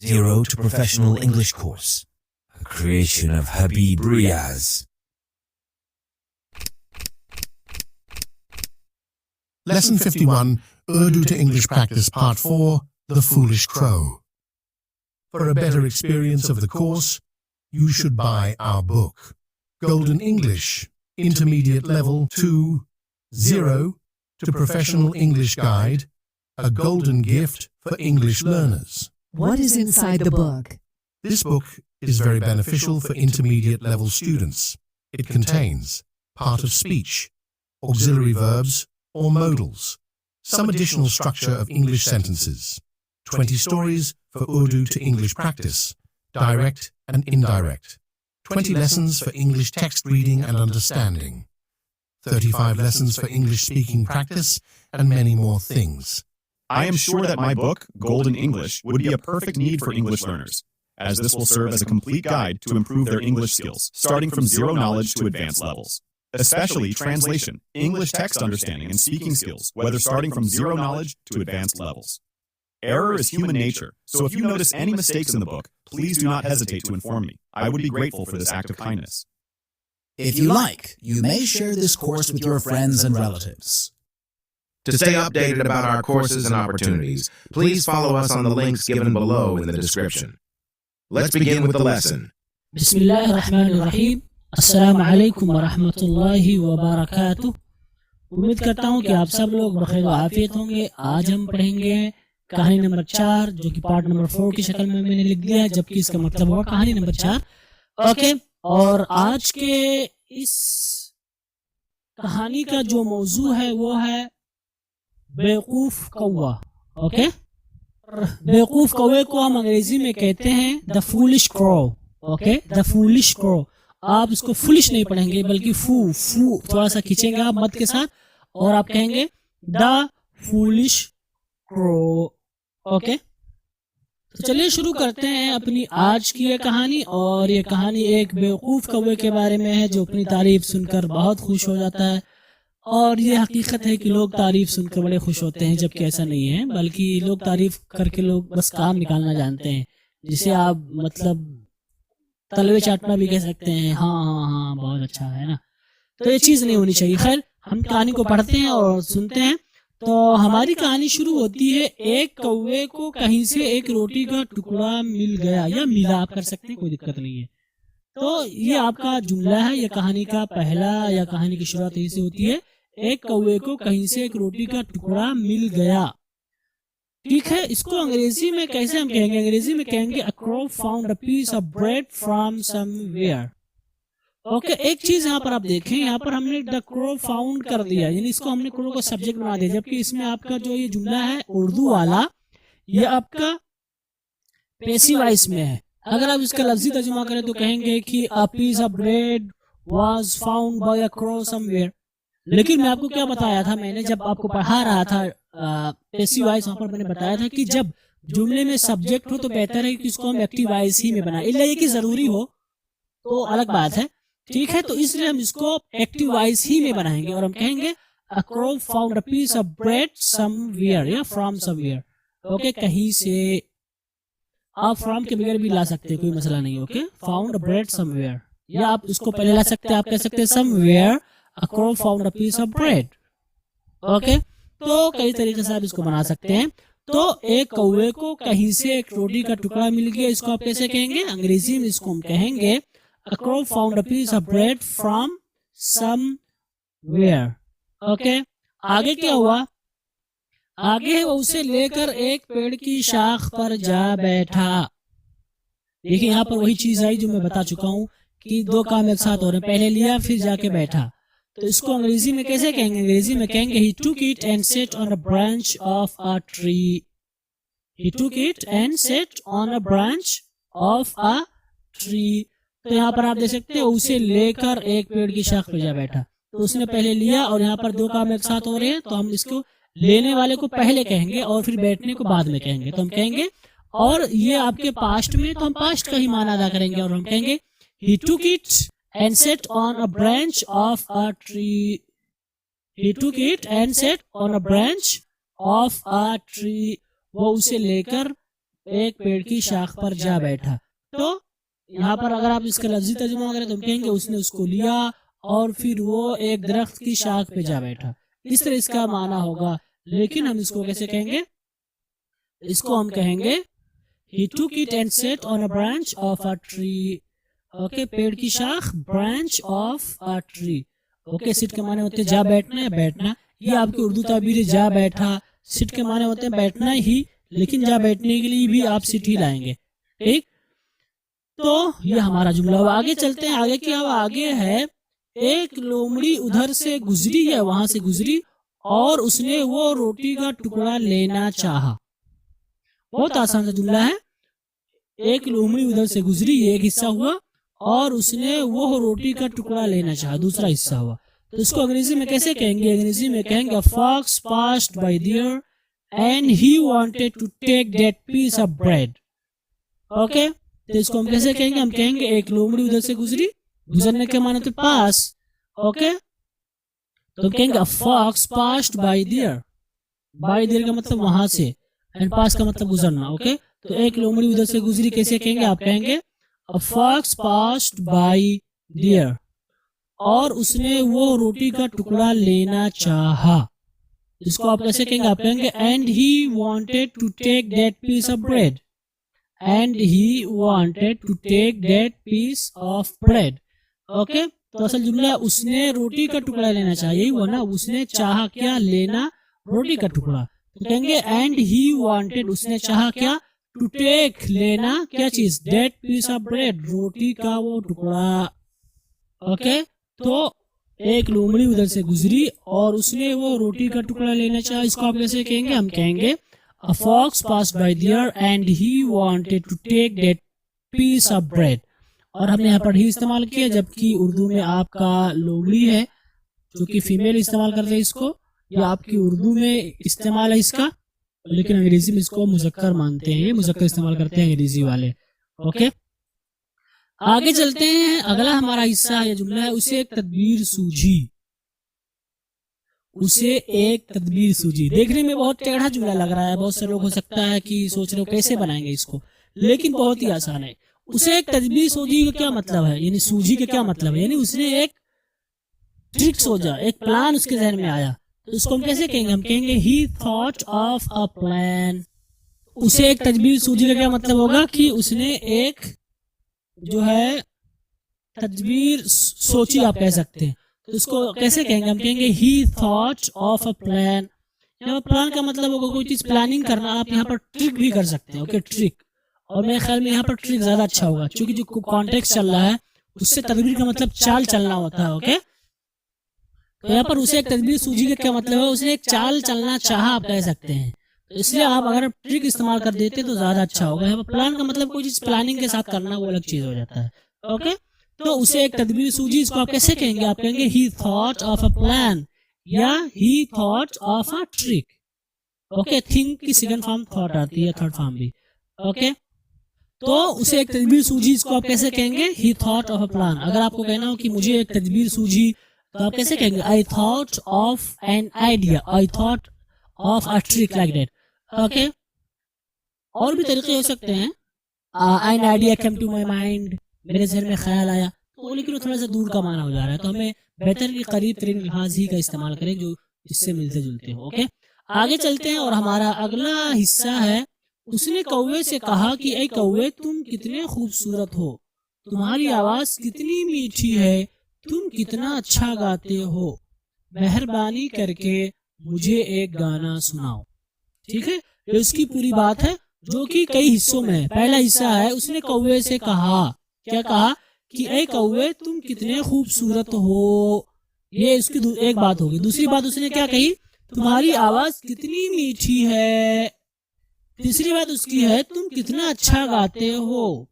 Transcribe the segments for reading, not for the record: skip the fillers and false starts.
Zero to Professional English Course, a creation of Habib Riaz. Lesson 51, Urdu to English Practice Part 4, The Foolish Crow. For a better experience of the course, you should buy our book, Golden English, Intermediate Level 2, 0 to Professional English Guide, a golden gift for English learners. What is inside the book? This book is very beneficial for intermediate level students. It contains part of speech, auxiliary verbs or modals, some additional structure of English sentences, 20 stories for Urdu to English practice, direct and indirect, 20 lessons for English text reading and understanding, 35 lessons for English speaking practice, and many more things. I am sure that my book, Golden English, would be a perfect need for English learners, as this will serve as a complete guide to improve their English skills, starting from zero knowledge to advanced levels. Especially translation, English text understanding, and speaking skills, whether starting from zero knowledge to advanced levels. Error is human nature, so if you notice any mistakes in the book, please do not hesitate to inform me. I would be grateful for this act of kindness. If you like, you may share this course with your friends and relatives. To stay updated about our courses and opportunities, please follow us on the links given below in the description. Let's begin with the lesson. बिस्मिल्लाहिर्रहमानिर्रहीम। अस्सलामु अलैकुम वरहमतुल्लाहि वबरकातुह। उम्मीद करता हूँ कि आप सब लोग बखैर आफियत होंगे। आज हम पढ़ेंगे कहानी नंबर 4, जो कि पार्ट नंबर 4 की शक्ल में मैंने लिख दिया है, जबकि इसका मतलब होगा कहानी नंबर 4। ओके, और आज के इस कहानी का जो मौजू है वो है बेवकूफ कौवा। ओके, बेवकूफ कौवे को हम अंग्रेजी में कहते हैं the foolish crow. Okay, the foolish crow. आप इसको फुलिश नहीं पढ़ेंगे बल्कि फू थोड़ा सा खींचेंगे आप मद के साथ और आप कहेंगे द फूलिश क्रो। ओके, तो चलिए शुरू करते हैं अपनी आज की ये कहानी। और ये कहानी एक बेवकूफ कौवे के बारे में है जो अपनी तारीफ सुनकर बहुत खुश हो जाता है। और ये हकीकत है कि लोग तारीफ सुनकर बड़े खुश होते हैं, जबकि ऐसा नहीं है, बल्कि लोग तारीफ करके लोग बस काम निकालना जानते हैं, जिसे आप मतलब तलवे चाटना भी कह सकते हैं। हाँ, बहुत अच्छा है ना। तो ये चीज़ नहीं होनी चाहिए। खैर, हम कहानी को पढ़ते हैं और सुनते हैं। तो हमारी कहानी शुरू होती है, एक कौवे को कहीं से एक रोटी का टुकड़ा मिल गया, या मिला आप कर सकते हैं, कोई दिक्कत नहीं है। तो ये आपका जुमला है, ये कहानी का पहला या कहानी की शुरुआत यही से होती है, एक कौवे को कहीं से एक रोटी का टुकड़ा मिल गया। ठीक है, इसको अंग्रेजी में कैसे हम कहेंगे? अंग्रेजी में कहेंगे अ crow found a piece of bread from somewhere। Okay, एक चीज यहाँ पर आप देखें, यहाँ पर हमने द क्रो फाउंड कर दिया, यानी इसको हमने क्रो का सब्जेक्ट बना दिया, जबकि इसमें आपका जो ये जुमला है उर्दू वाला, ये आपका पैसिव वॉइस में है। अगर आप इसका लफ्जी तर्जुमा करें तो कहेंगे कि a piece of bread was found by a crow somewhere. लेकिन मैं आपको क्या बताया था, मैंने जब आपको पढ़ा रहा था पैसिव वॉइस, वहां पर मैंने बताया था कि जब जुमले में सब्जेक्ट हो तो बेहतर है कि इसको हम एक्टिव वॉइस ही में बनाएं, इसलिए कि जरूरी हो तो अलग बात है। ठीक है, तो इसलिए हम इसको एक्टिव वॉइस ही में बनाएंगे और हम कहेंगे a crow found a piece of bread somewhere या फ्रॉम समवेयर। ओके, कहीं से। आप फ्रॉम के बगैर भी ला सकते हैं, कोई मसला नहीं। Okay, found a bread somewhere, या आप इसको पहले ला सकते हैं, आप कह सकते हैं somewhere a crow found a piece of bread. Okay, तो कई तरीके से आप इसको बना सकते हैं। तो एक कौवे को कहीं से एक रोटी का टुकड़ा मिल गया, इसको आप कैसे कहेंगे? अंग्रेजी में इसको हम कहेंगे A crow found a piece of bread from somewhere। Okay, आगे क्या हुआ? आगे वो उसे लेकर एक पेड़ की शाख पर जा बैठा। देखिए, यहाँ पर वही चीज आई जो मैं बता चुका हूँ कि दो काम एक साथ हो रहे हैं, पहले लिया फिर जाके बैठा। तो इसको अंग्रेजी में कैसे कहेंगे? अंग्रेजी में कहेंगे he took it and sat on a branch of a tree। He took it and sat on a branch of a tree। तो यहाँ पर आप देख सकते हैं उसे लेकर एक पेड़ की शाख पर जा बैठा। तो उसने पहले लिया और यहाँ पर दो काम एक साथ हो रहे हैं, तो हम इसको लेने वाले को पहले कहेंगे और फिर बैठने को बाद में कहेंगे। तो हम कहेंगे, और ये आपके पास्ट में, तो हम पास्ट का ही माना अदा करेंगे और हम कहेंगे he took it and sat on a branch of a tree। He took it and sat on a branch of a tree। वो उसे लेकर एक पेड़ की शाख पर जा बैठा। तो यहाँ पर अगर आप इसका लफ्जी तर्जुमा करें तो हम कहेंगे उसने उसको लिया और फिर वो एक दरख्त की शाख पे जा बैठा। इस तरह इसका माना होगा। लेकिन हम इसको कैसे कहेंगे? इसको हम कहेंगे he took it and sat on a branch of a tree। Okay, पेड़ की शाख, branch of a tree. Okay, sit के माने होते हैं जा बैठना या बैठना। ये आपकी उर्दू ताबीर है जा बैठा। सिट के माने होते हैं बैठना ही, लेकिन जा बैठने के लिए भी आप सिट ही लाएंगे। ठीक, तो ये हमारा जुमला। अब आगे चलते हैं। आगे क्या? आगे है एक लोमड़ी उधर से गुजरी या वहां से गुजरी और उसने वो रोटी का टुकड़ा लेना चाहा। बहुत आसान सा जुमला है। एक लोमड़ी उधर से गुजरी, ये एक हिस्सा हुआ, और उसने वो रोटी का टुकड़ा लेना चाहा, दूसरा हिस्सा हुआ। तो इसको अंग्रेजी में कैसे कहेंगे? अंग्रेजी में कहेंगे a fox passed by there and he wanted to take that piece of bread। Okay, तो इसको हम कैसे कहेंगे? हम कहेंगे एक लोमड़ी उधर से गुजरी, गुजरने के माने तो पास। ओके, तो हम कहेंगे a fox passed by there। by there का मतलब वहां से, एंड पास का मतलब गुजरना। ओके, तो एक लोमड़ी उधर से गुजरी कैसे कहेंगे? आप कहेंगे a fox passed by there, और उसने वो रोटी का टुकड़ा लेना चाहा। इसको आप कैसे कहेंगे? आप कहेंगे and he wanted to take that piece of bread। and he wanted to take that piece of bread। Okay, तो असल जुमला उसने रोटी का टुकड़ा लेना चाहा, यही हुआ ना। उसने चाहा क्या? लेना रोटी का टुकड़ा। तो कहेंगे and he wanted, उसने चाहा क्या? to take, लेना क्या चीज? that piece of bread, रोटी का वो टुकड़ा। ओके, तो एक लोमड़ी उधर से गुजरी और उसने वो रोटी का टुकड़ा लेना चाहा। इसको आप कैसे कहेंगे? हम कहेंगे a fox passed by there and he wanted to take that piece of bread। और हमने यहाँ पर ही इस्तेमाल किया, जबकि उर्दू में आपका लोमड़ी है जो कि फीमेल इस्तेमाल करते हैं इसको, या आपकी उर्दू में इस्तेमाल है इसका, लेकिन अंग्रेजी में इसको मुज़क्कर मानते हैं। ये मुज़क्कर इस्तेमाल करते हैं अंग्रेजी वाले। ओके, आगे चलते हैं। अगला हमारा हिस्सा या जुमला है उसे एक तदबीर सूझी। उसे एक तदबीर सूझी। देखने में बहुत टेढ़ा जुमला लग रहा है। बहुत से लोग हो सकता है कि सोच रहे हो कैसे बनाएंगे इसको, लेकिन बहुत ही आसान है। उसे एक तदबीर सूझी का क्या मतलब है? यानी सूझी का क्या मतलब है? यानी उसने एक ट्रिक सोचा, एक प्लान उसके जहन में आया। तो इसको हम कैसे कहेंगे? हम कहेंगे he thought of a plan। उसे एक तदबीर सूझी का क्या मतलब होगा? कि उसने एक जो है तदबीर सोची, आप कह सकते हैं। तो इसको कैसे कहेंगे? हम कहेंगे he thought of a plan। यहाँ पर प्लान का मतलब होगा कोई चीज प्लानिंग करना। आप यहाँ पर ट्रिक भी कर सकते हैं। Okay, trick. और मेरे ख्याल में यहाँ पर ट्रिक ज्यादा अच्छा होगा, क्योंकि जो कॉन्टेक्स्ट चल रहा है उससे तदबीर का मतलब चाल चलना होता है। ओके, तो यहाँ पर उसे एक तदबीर सूझी का क्या मतलब है? उसने एक चाल चलना चाहा, आप कह सकते हैं। तो इसलिए आप अगर ट्रिक इस्तेमाल कर देते तो ज्यादा अच्छा होगा। यहाँ पर प्लान का मतलब कोई चीज प्लानिंग के साथ करना, वो अलग चीज हो जाता है। ओके, तो उसे एक तदबीर सूझी, इसको आप कैसे कहेंगे? आप कहेंगे he thought of a plan या he thought of a trick। Okay, think की सेकंड फॉर्म थॉट आती है, थर्ड फॉर्म भी। ओके, तो उसे एक तदबीर सूझी, इसको आप कैसे कहेंगे? he thought of a plan। अगर आपको कहना हो कि मुझे एक तदबीर सूझी, तो आप कैसे कहेंगे? I thought of an idea, I thought of a trick, like that। Okay, और भी तरीके हो सकते हैं। an idea came to my mind, मेरे जहन में ख्याल आया। तो लेकिन वो थोड़ा सा दूर का माना हो जा रहा है, तो हमें बेहतर की करीब तरीन अल्फाज ही का इस्तेमाल करें जो इससे मिलते जुलते हो। ओके, आगे चलते हैं और हमारा अगला हिस्सा है उसने कौवे से कहा कि ऐ कौवे, तुम कितने खूबसूरत हो, तुम्हारी आवाज कितनी मीठी है, तुम कितना अच्छा गाते हो, मेहरबानी करके मुझे एक गाना सुनाओ। ठीक है, ये उसकी पूरी बात है जो कि कई हिस्सों में है। पहला हिस्सा है उसने कौवे से कहा, क्या कहा? कि ऐ कौवे तुम कितने खूबसूरत हो। ये उसकी एक बात होगी। दूसरी बात उसने क्या कही? तुम्हारी आवाज कितनी मीठी है। तीसरी बात उसकी है तुम कितना अच्छा गाते हो।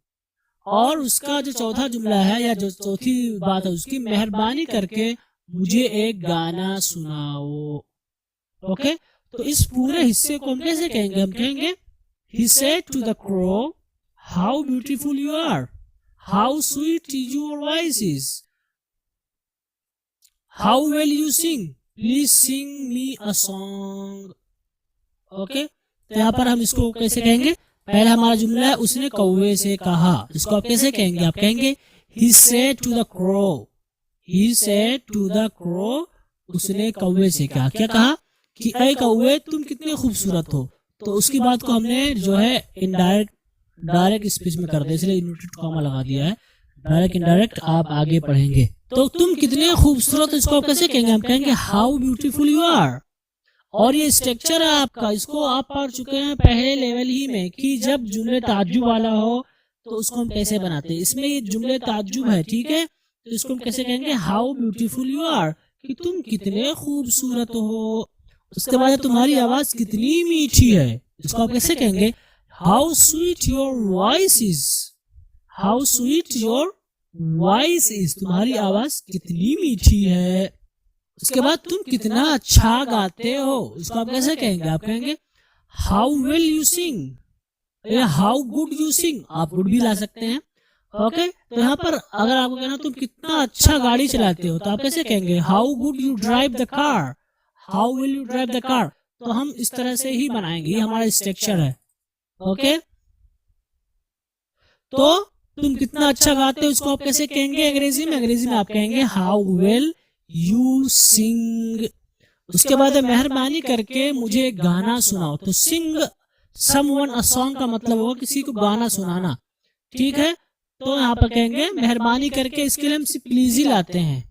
और उसका जो चौथा जुमला है या जो चौथी बात है उसकी, मेहरबानी करके मुझे एक गाना सुनाओ। ओके, तो इस पूरे हिस्से को हम कैसे कहेंगे? हम कहेंगे he said to the crow, how beautiful you are, how sweet your voice is, how well you sing, please sing me a song। Okay, तो यहाँ पर हम इसको कैसे कहेंगे? पहला हमारा जुमला है उसने कौवे से कहा। इसको आप कैसे कहेंगे? आप कहेंगे he said to the crow, he said to the crow, उसने कौवे से कहा। क्या कहा? कि ऐ कौवे तुम कितने खूबसूरत हो। तो उसकी बात को हमने जो है डायरेक्ट स्पीच में कर दिया, इसलिए इन्वर्टेड कॉमा लगा दिया है। डायरेक्ट इनडायरेक्ट आप आगे पढ़ेंगे। तो तुम कितने खूबसूरत, इसको आप कैसे कहेंगे? हम कहेंगे हाउ ब्यूटीफुल यू आर। और ये स्ट्रक्चर है आपका, इसको आप पढ़ चुके हैं पहले लेवल ही में कि जब जुमले ताज्जुब वाला हो तो उसको हम कैसे बनाते हैं। इसमें ये जुमले ताज्जुब है, ठीक है, तो इसको हम कैसे कहेंगे? हाउ ब्यूटीफुल यू आर, कि तुम कितने खूबसूरत हो। उसके बाद तुम्हारी आवाज कितनी मीठी है, इसको आप कैसे कहेंगे? How sweet your voice is, how sweet your voice is, तुम्हारी आवाज कितनी मीठी है। उसके बाद तुम कितना अच्छा गाते हो, इसको आप कैसे कहेंगे? आप कहेंगे हाउ वेल यू सिंग, या हाउ गुड यू सिंग, आप गुड भी ला सकते हैं। ओके, तो यहाँ पर अगर आपको कहना तुम कितना अच्छा गाड़ी चलाते हो तो आप कैसे कहेंगे? How good you drive the car, how will you drive the car. तो हम इस तरह से ही बनाएंगे, ये हमारा स्ट्रक्चर है। ओके, तो तुम कितना अच्छा गाते हो, इसको आप कैसे कहेंगे अंग्रेजी में? अंग्रेजी में आप कहेंगे हाउ वेल यू सिंग। उसके बाद मेहरबानी करके मुझे गाना सुनाओ। तो सिंग समवन अ सॉन्ग का मतलब होगा किसी को गाना सुनाना, ठीक है। तो यहाँ पर कहेंगे मेहरबानी करके, इसके लिए हम प्लीज ही लाते हैं,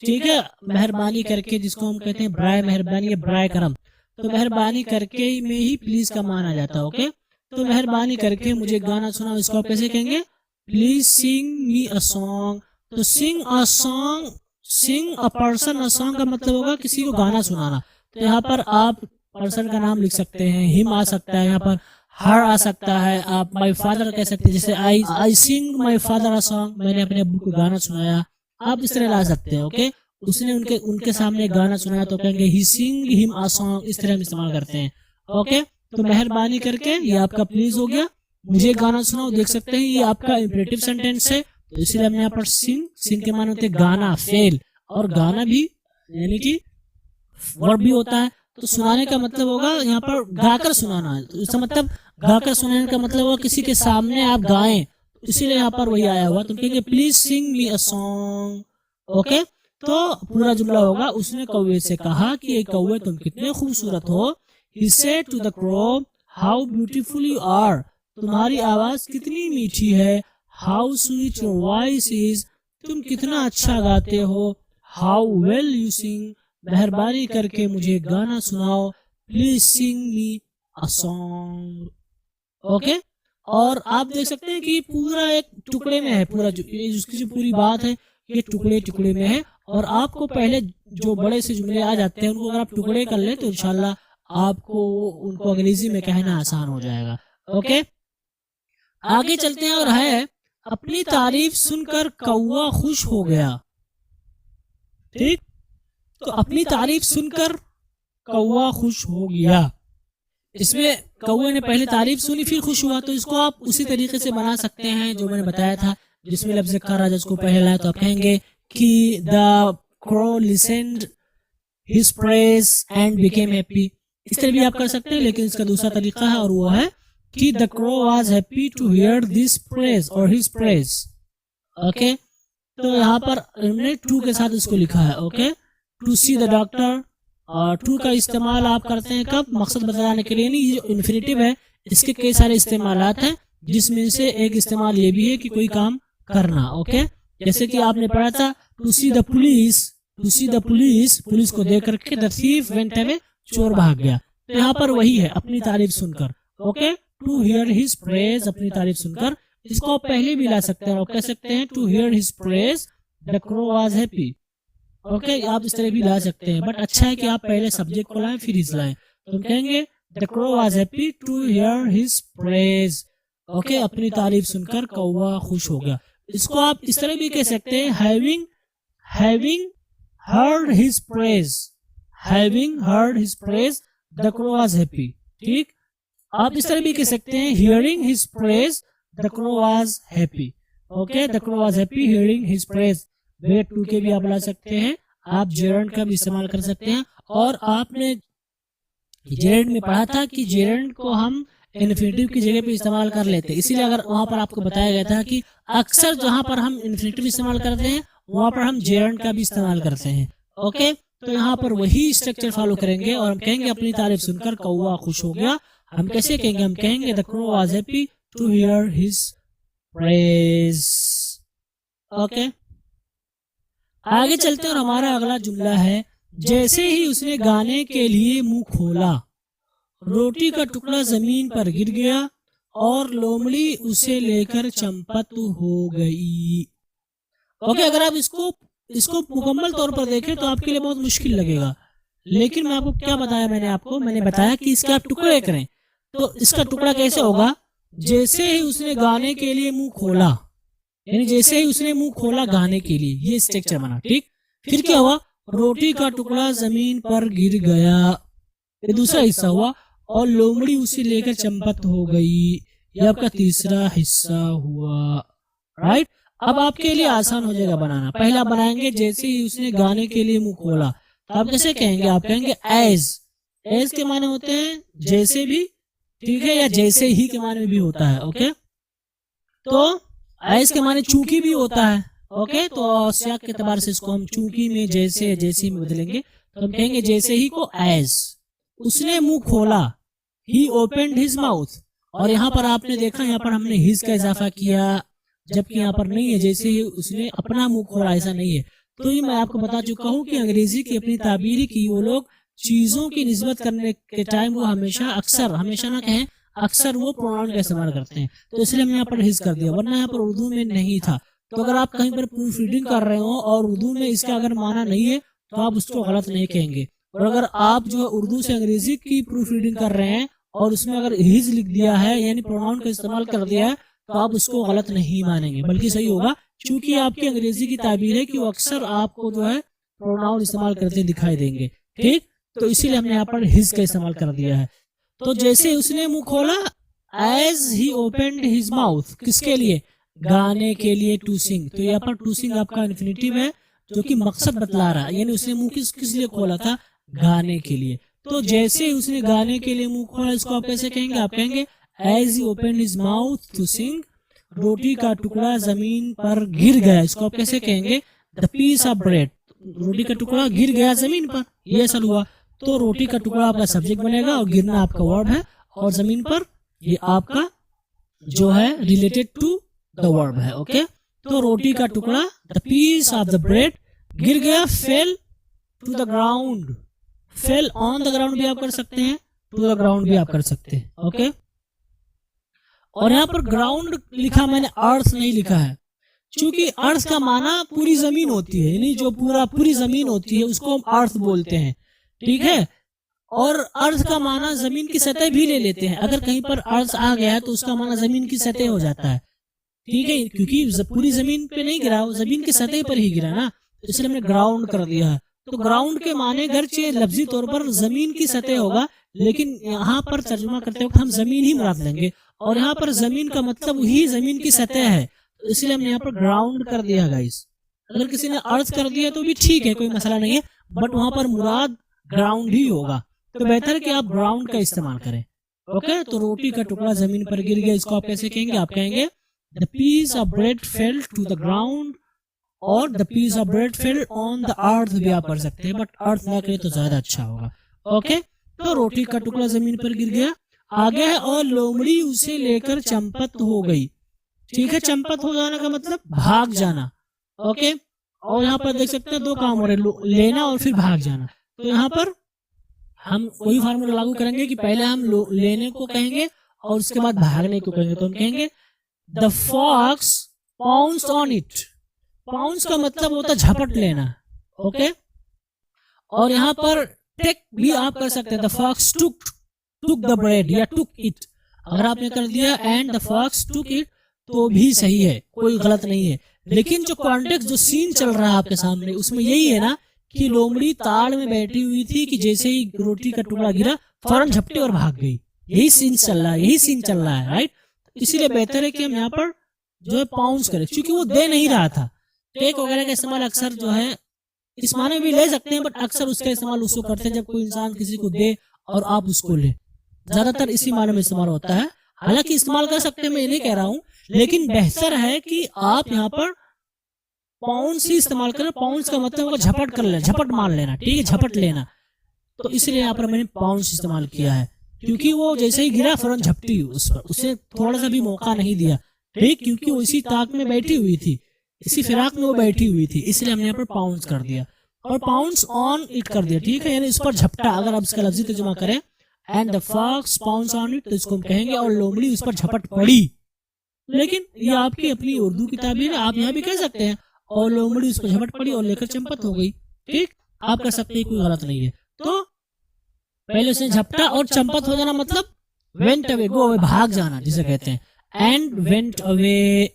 ठीक है। मेहरबानी करके जिसको हम कहते हैं ब्राय मेहरबानी या ब्राय करम, तो मेहरबानी करके में ही प्लीज का मान आ जाता है। ओके, तो मेहरबानी करके मुझे गाना सुनाओ, इसको आप कैसे कहेंगे? Please sing me a song. तो sing a song, sing a person a song का मतलब होगा किसी को गाना सुनाना। तो यहाँ पर आप पर्सन का नाम लिख सकते हैं, हिम आ सकता है, यहाँ पर हर आ सकता है, आप माय फादर कह सकते हैं, जैसे आई सिंग माय फादर अ सॉन्ग, मैंने अपने अब्बू को गाना सुनाया, आप इस तरह ला सकते हैं। ओके, उसने उनके सामने गाना सुनाया तो कहेंगे ही सिंग हिम अ सॉन्ग, इस तरह हम इस्तेमाल करते हैं। ओके, तो मेहरबानी करके ये आपका प्लीज हो गया, मुझे गाना सुनाओ, देख सकते हैं ये आपका इंपरेटिव सेंटेंस है, तो इसलिए हमने यहाँ पर सिंग के माने होते गाना, फेल, और गाना भी यानी कि वर्ब भी होता है। तो सुनाने का मतलब होगा यहाँ पर गाकर सुनाना है, तो इसका मतलब गाकर सुनाने का मतलब होगा किसी के सामने आप गाएं, तो इसीलिए यहाँ पर वही आया हुआ। तुम कहेंगे please sing me a song. Okay, तो पूरा जुमला होगा उसने कौवे से कहा कि ये कौवे तुम कितने खूबसूरत हो। He said to the crow, how beautiful you are, तुम्हारी आवाज कितनी मीठी है। How sweet your voice is, तुम कितना अच्छा गाते हो। How well you sing, मेहरबानी करके मुझे गाना सुनाओ। Please sing me a song। Okay, और आप देख सकते हैं कि पूरा एक टुकड़े में है, पूरा उसकी जो पूरी बात है ये टुकड़े टुकड़े में है। और आपको पहले जो बड़े से जुमले आ जाते हैं उनको अगर आप टुकड़े कर ले तो इंशाल्लाह आपको उनको अंग्रेजी में कहना आसान हो जाएगा। ओके, आगे चलते हैं और है अपनी तारीफ सुनकर कौवा खुश हो गया। ठीक, तो अपनी तारीफ सुनकर कौवा खुश हो गया, इसमें कौवे ने पहले तारीफ सुनी फिर खुश हुआ, तो इसको आप उसी तरीके से बना सकते हैं जो मैंने बताया था, जिसमें लफ्ज़ खरा जिसको पहले लाया तो आप कहेंगे कि the crow listened his praise and became happy. इस तरह भी आप कर सकते हैं, लेकिन इसका दूसरा तरीका है और वो है कि the crow was happy to hear this praise और हिज प्रेज। ओके, तो यहाँ पर हमने टू के साथ इसको लिखा है। Okay, to see the doctor, और टू का इस्तेमाल आप करते हैं कब? मकसद बताने के लिए। नहीं, ये जो इन्फिनिटिव है इसके कई सारे इस्तेमालात हैं, जिसमें से एक इस्तेमाल ये भी है कि कोई काम करना। ओके, जैसे कि आपने पढ़ा था to see the police, to see the police, police को देख करके द थीफ वेंट अवे, चोर भाग गया। तो यहाँ पर वही है अपनी तारीफ सुनकर। Okay, to hear his praise, अपनी तारीफ सुनकर। इसको आप पहले भी ला सकते हैं और कह सकते हैं to hear his praise the crow was happy. Okay, आप इस तरह भी ला सकते हैं, बट अच्छा है कि आप पहले सब्जेक्ट को लाएं फिर हिज लाएं। तो हम कहेंगे the crow was happy to hear his praise. Okay, अपनी तारीफ सुनकर कौवा खुश हो गया। इसको आप इस तरह भी कह सकते हैं having heard his praise, having heard his praise the crow was happy। ठीक, आप इस तरह भी कह सकते हैं hearing his praise the crow was happy। Okay, the crow was happy hearing his praise। Way two के भी आप ला सकते हैं, आप जेरेंड का भी इस्तेमाल कर सकते हैं। और आपने जेरेंड में पढ़ा था कि जेरेंड को हम इन्फिनेटिव की जगह पे इस्तेमाल कर लेते हैं। इसीलिए अगर वहां पर आपको बताया गया था कि अक्सर जहां पर हम इन्फिनेटिव इस्तेमाल करते हैं वहां पर हम जेरंड का भी इस्तेमाल करते हैं। ओके, तो यहाँ पर वही स्ट्रक्चर फॉलो करेंगे और हम कहेंगे अपनी तारीफ सुनकर कौवा खुश हो गया। हम कैसे कहेंगे? हम कहेंगे the crow was happy to hear his praise. Okay, आगे चलते हैं और हमारा अगला जुमला है, जैसे ही उसने गाने के लिए मुंह खोला, रोटी का टुकड़ा जमीन पर गिर गया और लोमड़ी उसे लेकर चंपत हो गई। ओके, अगर आप इसको मुकम्मल तौर पर देखें तो आपके लिए बहुत मुश्किल लगेगा, लेकिन मैं आपको क्या बताया, मैंने बताया कि इसके आप टुकड़े करें। तो इसका टुकड़ा कैसे होगा? जैसे ही उसने गाने के लिए मुंह खोला, यानी जैसे ही उसने मुंह खोला गाने के लिए, ये स्ट्रक्चर बना। ठीक, फिर क्या हुआ? रोटी का टुकड़ा जमीन पर गिर गया, ये दूसरा हिस्सा हुआ, और लोमड़ी उसे लेकर चंपत हो गई, ये आपका तीसरा हिस्सा हुआ। राइट, अब आपके लिए आसान हो जाएगा बनाना। पहला बनाएंगे जैसे ही उसने गाने के लिए मुंह खोला, तो आप कैसे कहेंगे? आप कहेंगे एज के माने होते हैं जैसे भी, ठीक है, या जैसे ही के माने भी होता है। ओके, तो एज के माने चूंकि भी होता है। ओके, तो स्याक के एतबार से इसको हम चूंकि में जैसे में बदलेंगे, तो हम कहेंगे जैसे ही को एज। उसने मुंह खोला, ही ओपनड हिज माउथ, और यहाँ पर आपने देखा यहाँ पर हमने हिज का इजाफा किया, जबकि यहाँ पर नहीं है, जैसे ही उसने अपना मुंह खोला, ऐसा नहीं है। तो ये मैं आपको बता चुका हूँ कि अंग्रेजी की अपनी ताबीर की वो लोग चीजों की निस्बत करने के टाइम वो हमेशा ना कहें, अक्सर वो प्रोनाउन का इस्तेमाल करते हैं। तो इसलिए हमने यहाँ पर हिज कर दिया, वरना यहाँ पर उर्दू में नहीं था। तो अगर आप कहीं पर प्रूफ रीडिंग कर रहे हो और उर्दू में इसका अगर माना नहीं है तो आप उसको गलत नहीं कहेंगे। और अगर आप जो है उर्दू से अंग्रेजी की प्रूफ रीडिंग कर रहे हैं और उसमें अगर हिज लिख दिया है, यानी प्रोनाउन का इस्तेमाल कर दिया है, तो आप उसको गलत नहीं मानेंगे, बल्कि सही होगा, क्योंकि आपकी अंग्रेजी की ताबीर है कि वो अक्सर आपको जो है प्रोनाउन इस्तेमाल करते दिखाई देंगे। ठीक, तो इसीलिए हमने यहाँ पर हिज का इस्तेमाल कर दिया है। तो जैसे उसने मुंह खोला, as he opened his mouth, किसके लिए? गाने के लिए, टू सिंग। तो यहाँ पर टू सिंग आपका इन्फिनिटिव है जो कि मकसद बतला रहा है, यानी उसने मुंह किस लिए खोला था? गाने के लिए। तो जैसे उसने गाने के लिए मुंह खोला, इसको आप कैसे कहेंगे? आप कहेंगे as he opened his mouth to sing, रोटी का टुकड़ा जमीन पर गिर गया, इसको आप कैसे कहेंगे? द पीस ऑफ ब्रेड, रोटी का टुकड़ा गिर गया जमीन पर, ये असल हुआ। तो रोटी का टुकड़ा आपका सब्जेक्ट बनेगा और गिरना आपका वर्ब है, और जमीन पर ये आपका जो है रिलेटेड टू द वर्ब है। ओके, तो रोटी का टुकड़ा, the piece of the bread, गिर गया, fell to the ground, fell on the ground भी आप कर सकते हैं, टू द ग्राउंड भी आप कर सकते हैं। ओके, और यहाँ पर ग्राउंड लिखा मैंने, अर्थ नहीं लिखा है, क्योंकि अर्थ का माना पूरी जमीन होती है, यानी जो पूरी जमीन होती है उसको हम अर्थ बोलते हैं। ठीक है, और अर्थ का माना जमीन की सतह भी ले लेते हैं। अगर कहीं पर अर्थ आ गया है तो उसका माना जमीन की सतह हो जाता है। ठीक है, क्योंकि पूरी जमीन पे नहीं गिरा, जमीन की सतह पर ही गिरा ना, तो इसलिए हमने ग्राउंड कर दिया है। तो ग्राउंड के माने गर्चे लफ्जी तौर पर जमीन की सतह होगा, लेकिन यहाँ पर तर्जुमा करते वक्त हम जमीन ही मुराद लेंगे, और यहाँ पर जमीन का मतलब ही जमीन की सतह है, तो इसलिए हमने यहाँ पर ग्राउंड कर दिया गाइस। अगर किसी ने अर्थ कर दिया तो भी ठीक है, कोई मसला नहीं है, बट वहां पर मुराद ग्राउंड ही होगा, तो बेहतर है कि आप ग्राउंड का इस्तेमाल करें। ओके, तो रोटी का टुकड़ा जमीन पर गिर गया, इसको आप कैसे कहेंगे? आप कहेंगे the piece of bread fell to the ground, और the piece of bread fell on the earth भी आप कर सकते हैं, बट अर्थ ना करें तो ज्यादा अच्छा होगा। ओके, तो रोटी का टुकड़ा जमीन पर गिर गया, आगे है, और लोमड़ी उसे लेकर चंपत हो गई। ठीक है, चंपत हो जाना का मतलब भाग जाना। ओके, और यहाँ पर देख सकते हैं दो काम हो रहे, लेना और फिर भाग जाना। तो यहाँ पर हम वही फार्मूला लागू करेंगे कि पहले हम लेने को कहेंगे और उसके बाद भागने को कहेंगे। तो हम कहेंगे the fox pounced on it, pounce का मतलब होता है झपट लेना। ओके, और यहाँ पर टेक भी आप कर सकते हैं, the fox took the bread या टुक इट, अगर आपने कर दिया and the fox took it तो भी सही है, कोई गलत नहीं है। लेकिन जो कॉन्टेक्स्ट, जो सीन चल रहा है आपके सामने, उसमें यही है ना कि लोमड़ी ताड़ में बैठी हुई थी कि जैसे ही रोटी का टुकड़ा गिरा फौरन झपटे और भाग गई, यही सीन चल रहा है, राइट। इसीलिए बेहतर है कि हम यहाँ पर जो है पाउंस करें, क्योंकि वो दे नहीं रहा था। टेक वगैरह का इस्तेमाल अक्सर जो है इस माने भी ले सकते हैं, बट अक्सर उसका इस्तेमाल उसको करते हैं जब कोई इंसान किसी को दे और आप उसको ले। ज्यादातर इसी मायने में इस्तेमाल होता है। हालांकि इस्तेमाल कर सकते हैं, मैं ये नहीं कह रहा हूँ, लेकिन बेहतर है कि आप यहाँ पर पाउंड्स ही इस्तेमाल करें। पाउंड्स का मतलब होगा झपट कर लेना, झपट मार लेना, ठीक है, झपट लेना। तो इसलिए यहाँ पर मैंने पाउंड्स इस्तेमाल किया है, क्योंकि वो जैसे ही गिरा फौरन झपटी उस पर, उसे थोड़ा सा भी मौका नहीं दिया, ठीक, क्योंकि वो इसी ताक में बैठी हुई थी, इसी फिराक में वो बैठी हुई थी, इसलिए हमने यहाँ पर पाउंड्स कर दिया और पाउंड्स ऑन इट कर दिया, ठीक है, यानी इस पर झपटा। अगर आप इसका लफ्जी तर्जुमा करें, and the fox pounds on it, तो इसको हम कहेंगे और लोमड़ी उस पर झपट पड़ी। लेकिन ये आपकी अपनी उर्दू किताब है, आप यहाँ भी कह सकते हैं और लोमड़ी उस पर झपट पड़ी और लेकर चंपत हो गई, ठीक, आप कह सकते हैं, कोई गलत नहीं है। तो पहले उसने झपटा और चंपत हो जाना मतलब वेंट अवे, गो अवे, भाग जाना जिसे कहते हैं, एंड वेंट अवे,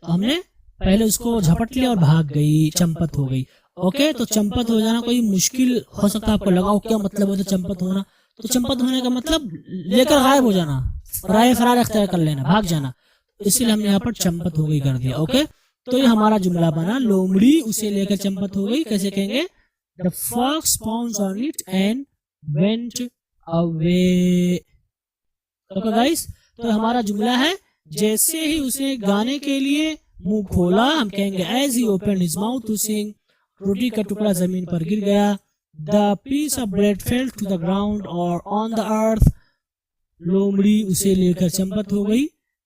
तो हमने पहले उसको झपट लिया और भाग गई, चंपत हो गई। ओके, तो चंपत हो जाना कोई मुश्किल हो सकता है, आपको लगाओ क्या मतलब होता है चंपत होना, तो चंपत होने का मतलब लेकर गायब हो जाना, राय फरार अख्तियार कर लेना, भाग जाना, इसलिए हमने यहाँ पर चंपत हो गई कर दिया। ओके, तो ये हमारा जुमला बना, लोमड़ी उसे लेकर चंपत हो गई। कैसे कहेंगे? The fox pounds on it and went away. Okay guys, तो हमारा जुमला है, जैसे ही उसे गाने के लिए मुंह खोला, हम कहेंगे as he open his mouth to sing, रोटी का टुकड़ा जमीन पर गिर गया। The piece of bread fell to the ground और ऑन द अर्थ, लोमड़ी उसे लेकर चंपत हो गई।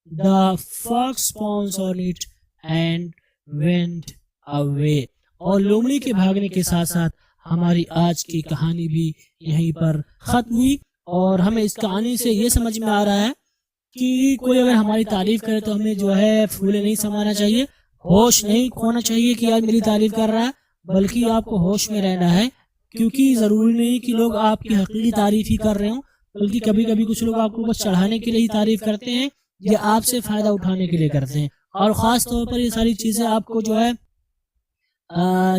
The fox pounds on it and went away. और लोमड़ी के भागने के साथ साथ हमारी आज की कहानी भी यहीं पर खत्म हुई। और हमें इस कहानी से ये समझ में आ रहा है कि कोई अगर हमारी तारीफ करे तो हमें जो है फूले नहीं समाना चाहिए, होश नहीं खोना चाहिए कि आज मेरी तारीफ कर रहा है, बल्कि आपको होश में रहना है, क्योंकि जरूरी नहीं कि लोग आपकी हकीकी तारीफ ही कर रहे हो, बल्कि कभी कभी कुछ लोग आपको बस चढ़ाने के लिए ही तारीफ करते हैं या आपसे फायदा उठाने के लिए करते हैं। और खास तौर पर ये सारी चीजें आपको जो है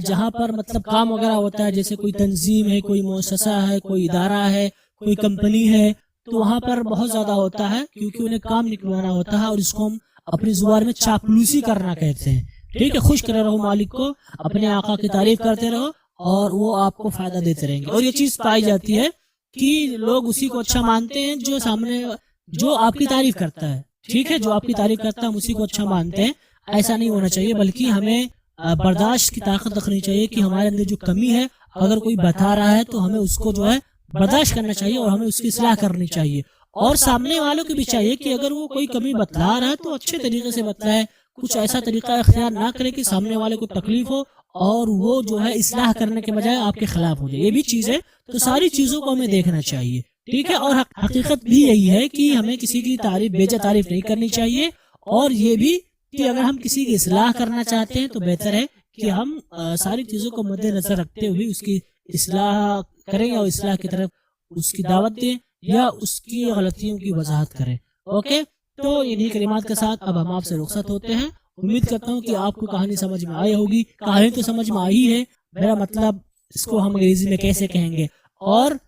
जहाँ पर मतलब काम वगैरह होता है, जैसे कोई तंजीम है, कोई मुअस्ससा है, कोई इदारा है, कोई कंपनी है, तो वहाँ पर बहुत ज्यादा होता है, क्योंकि उन्हें काम निकलवाना होता है और इसको हम अपनी जुबान में चापलूसी करना कहते हैं। ठीक है, खुश करे रहो मालिक को, अपने आका की तारीफ करते रहो और वो आपको फायदा देते रहेंगे। और ये चीज पाई जाती है कि लोग उसी को अच्छा मानते हैं जो सामने जो आपकी तारीफ करता है। ठीक है, जो आपकी तारीफ करता है हम उसी को अच्छा मानते हैं। ऐसा नहीं होना चाहिए, बल्कि हमें बर्दाश्त की ताकत रखनी चाहिए कि हमारे अंदर जो कमी है अगर कोई बता रहा है तो हमें उसको जो है बर्दाश्त करना चाहिए और हमें उसकी इस्लाह करनी चाहिए। और सामने वालों को भी चाहिए कि अगर वो कोई कमी बतला रहा है तो अच्छे तरीके से बतलाए, कुछ ऐसा तरीका इख्तियार ना करे कि सामने वाले को तकलीफ हो और वो जो है इस्लाह करने के बजाय आपके खिलाफ हो जाए। ये भी चीज है, तो सारी चीजों को हमें देखना चाहिए। ठीक है, और हकीकत भी यही है कि हमें किसी की तारीफ बेजा तारीफ नहीं करनी चाहिए। और ये भी कि अगर हम किसी की इस्लाह करना चाहते हैं तो बेहतर है कि हम सारी चीजों को मद्देनजर रखते हुए उसकी इस्लाह करें और इस्लाह की तरफ उसकी दावत दें या उसकी गलतियों की वजाहत करें। ओके, तो इन्हीं कलिमात के साथ अब हम आपसे रुखसत होते हैं। उम्मीद करता हूँ कि आपको कहानी समझ में आई होगी। कहानी तो समझ में आई है, मेरा मतलब इसको हम अंग्रेजी में कैसे कहेंगे। और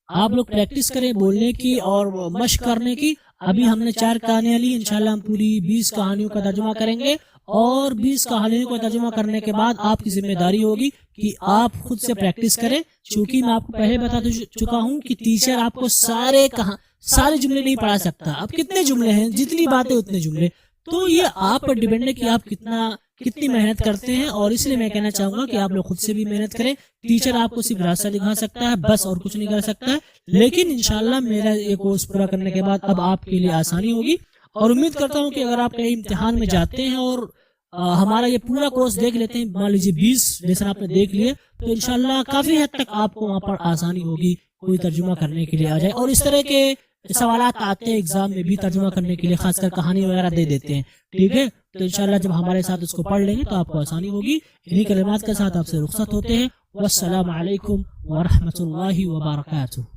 आप लोग प्रैक्टिस करें बोलने की और मशक करने की। अभी हमने 4 कहानियां ली, इंशाल्लाह हम पूरी 20 कहानियों का तर्जुमा करेंगे। और 20 कहानियों का तर्जुमा करने के बाद आपकी जिम्मेदारी होगी कि आप खुद से प्रैक्टिस करें। क्योंकि मैं आपको पहले बता चुका हूँ कि टीचर आपको सारे जुमले नहीं पढ़ा सकता। अब कितने जुमले हैं, जितनी बातें उतने जुमले, तो ये आप पर डिपेंड है कि आप कितनी मेहनत करते हैं। और इसलिए मैं कहना चाहूंगा कि आप लोग खुद से भी मेहनत करें। टीचर आपको सिर्फ रास्ता दिखा सकता है बस, और कुछ नहीं कर सकता है। लेकिन इंशाल्लाह मेरा ये कोर्स पूरा करने के बाद अब आपके लिए आसानी होगी। और उम्मीद करता हूँ कि अगर आप कहीं इम्तिहान में जाते हैं और हमारा ये पूरा कोर्स देख लेते हैं, मान लीजिए 20 लेसन आपने देख लिए, तो इंशाल्लाह काफी हद तक आपको वहाँ पर आसानी होगी कोई तर्जुमा करने के लिए आ जाए। और इस तरह के सवालात आते हैं एग्जाम में भी तर्जुमा करने के लिए, खासकर कहानी वगैरह दे देते हैं। ठीक है, तो इंशाल्लाह जब हमारे साथ उसको पढ़ लेंगे तो आपको आसानी होगी। इन्हीं कलिमात के साथ आपसे रुखसत होते हैं। वस्सलामु अलैकुम व रहमतुल्लाहि व बरकातुहू।